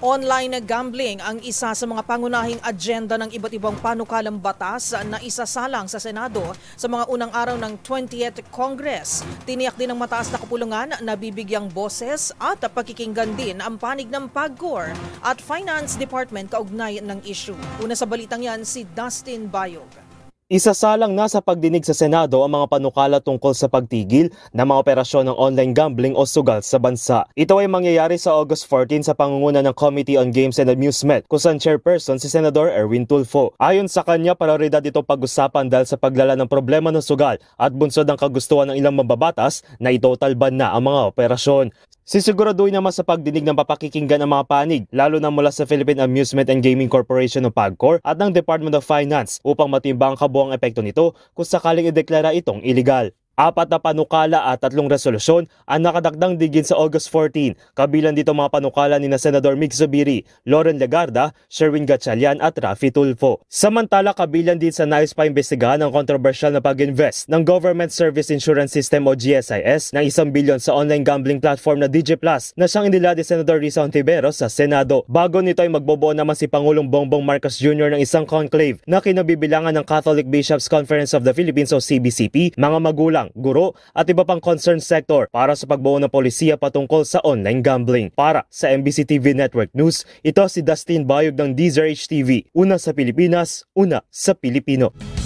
Online gambling ang isa sa mga pangunahing agenda ng iba't ibang panukalang batas na isasalang sa Senado sa mga unang araw ng 20th Congress. Tiniyak din ng mataas na kapulungan na bibigyang boses at pakikinggan din ang panig ng PAGCOR at Finance Department kaugnay ng issue. Una sa balitang yan si Dustin Bayog. Isasalang na sa pagdinig sa Senado ang mga panukala tungkol sa pagtigil ng mga operasyon ng online gambling o sugal sa bansa. Ito ay mangyayari sa August 14 sa pangunguna ng Committee on Games and Amusement kung saan chairperson si Senador Erwin Tulfo. Ayon sa kanya, prioridad itong pag-usapan dahil sa paglala ng problema ng sugal at bunsod ng kagustuhan ng ilang mababatas na itotal ban na ang mga operasyon. Sisiguraduhin naman sa pagdinig ng papakikinggan ang mga panig, lalo na mula sa Philippine Amusement and Gaming Corporation o PAGCOR at ng Department of Finance upang matimbang ang kabuang epekto nito kung sakaling ideklara itong iligal. 4 na panukala at 3 resolusyon ang nakadakdang digin sa August 14. Kabilang dito mga panukala ni Senador Mig Zubiri, Loren Legarda, Sherwin Gatchalian at Raffy Tulfo. Samantala, kabilang din sa nais pa imbestigahan ang kontrobersyal na pag-invest ng Government Service Insurance System o GSIS ng 1 bilyon sa online gambling platform na DigiPlus na siyang inila ni Senador Risa Hontiveros sa Senado. Bago nito ay magbobuo naman si Pangulong Bongbong Marcos Jr. ng isang conclave na kinabibilangan ng Catholic Bishops Conference of the Philippines o CBCP, mga magulang, guro at iba pang concerned sector para sa pagbuo ng polisiya patungkol sa online gambling. Para sa MBC TV Network News, ito si Dustin Bayog ng DZRH TV. Una sa Pilipinas, una sa Pilipino.